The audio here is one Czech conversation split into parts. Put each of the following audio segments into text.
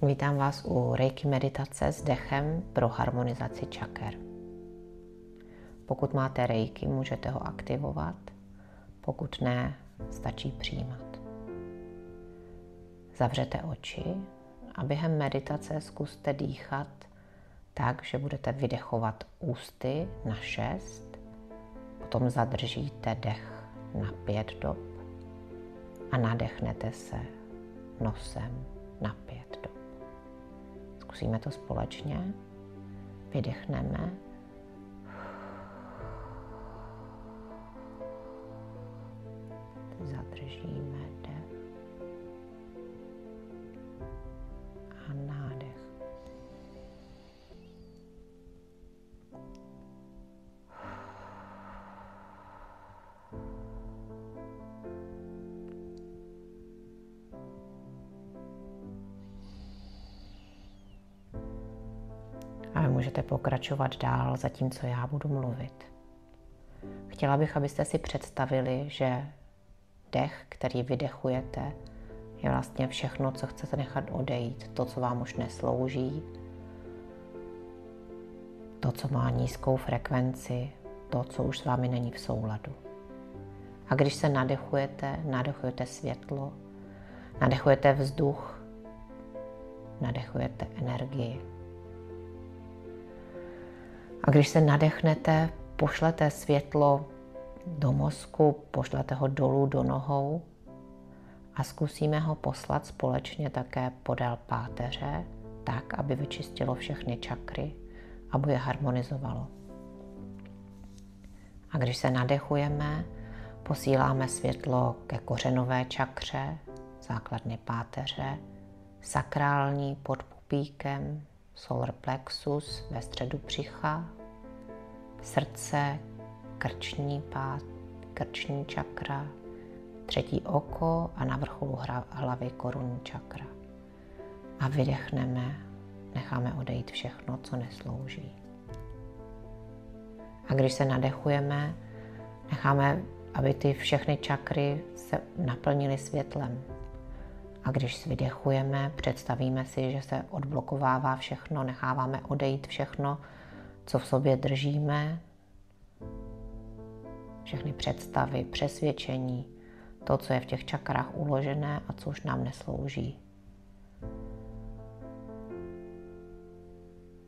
Vítám vás u Reiki meditace s dechem pro harmonizaci čaker. Pokud máte Reiki, můžete ho aktivovat, pokud ne, stačí přijímat. Zavřete oči a během meditace zkuste dýchat tak, že budete vydechovat ústy na 6, potom zadržíte dech na 5 dob a nadechnete se nosem na 5 dob. Zkusíme to společně. Vydechneme. Zadržíme dech a nádech. A vy můžete pokračovat dál, zatímco já budu mluvit. Chtěla bych, abyste si představili, že dech, který vydechujete, je vlastně všechno, co chcete nechat odejít. To, co vám už neslouží, to, co má nízkou frekvenci, to, co už s vámi není v souladu. A když se nadechujete světlo, nadechujete vzduch, nadechujete energii. A když se nadechnete, pošlete světlo do mozku, pošlete ho dolů do nohou a zkusíme ho poslat společně také podél páteře, tak, aby vyčistilo všechny čakry, aby je harmonizovalo. A když se nadechujeme, posíláme světlo ke kořenové čakře, základny páteře, sakrální pod pupíkem, solar plexus ve středu břicha, srdce, krční čakra, třetí oko a na vrcholu hlavy korunní čakra. A vydechneme, necháme odejít všechno, co neslouží. A když se nadechujeme, necháme, aby ty všechny čakry se naplnily světlem. A když vydechujeme, představíme si, že se odblokovává všechno, necháváme odejít všechno, co v sobě držíme, všechny představy, přesvědčení, to, co je v těch čakrách uložené a co už nám neslouží.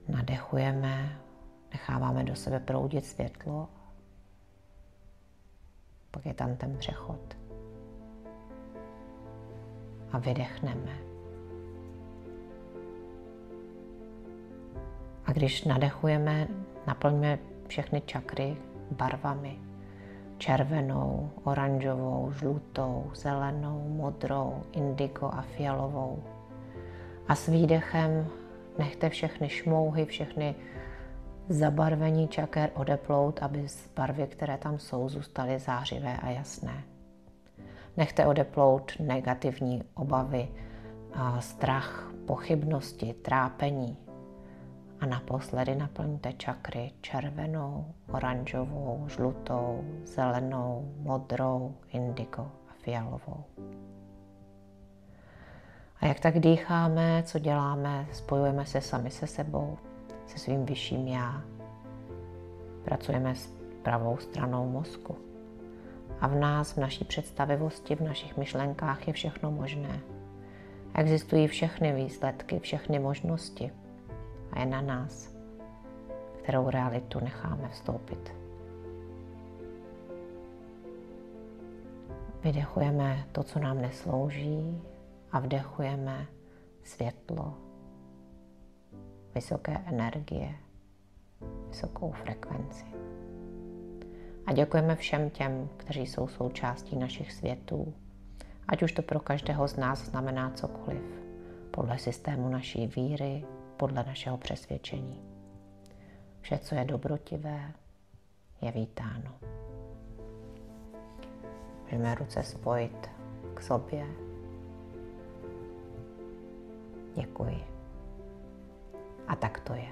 Nadechujeme, necháváme do sebe proudit světlo, pak je tam ten přechod. A vydechneme. A když nadechujeme, naplňme všechny čakry barvami. Červenou, oranžovou, žlutou, zelenou, modrou, indigo a fialovou. A s výdechem nechte všechny šmouhy, všechny zabarvení čaker odeplout, aby z barvy, které tam jsou, zůstaly zářivé a jasné. Nechte odeplout negativní obavy, strach, pochybnosti, trápení. A naposledy naplňte čakry červenou, oranžovou, žlutou, zelenou, modrou, indigo a fialovou. A jak tak dýcháme, co děláme, spojujeme se sami se sebou, se svým vyšším já. Pracujeme s pravou stranou mozku. A v nás, v naší představivosti, v našich myšlenkách je všechno možné. Existují všechny výsledky, všechny možnosti. A je na nás, kterou realitu necháme vstoupit. Vydechujeme to, co nám neslouží, a vdechujeme světlo, vysoké energie, vysokou frekvenci. A děkujeme všem těm, kteří jsou součástí našich světů, ať už to pro každého z nás znamená cokoliv, podle systému naší víry, podle našeho přesvědčení. Vše, co je dobrotivé, je vítáno. Můžeme ruce spojit k sobě. Děkuji. A tak to je.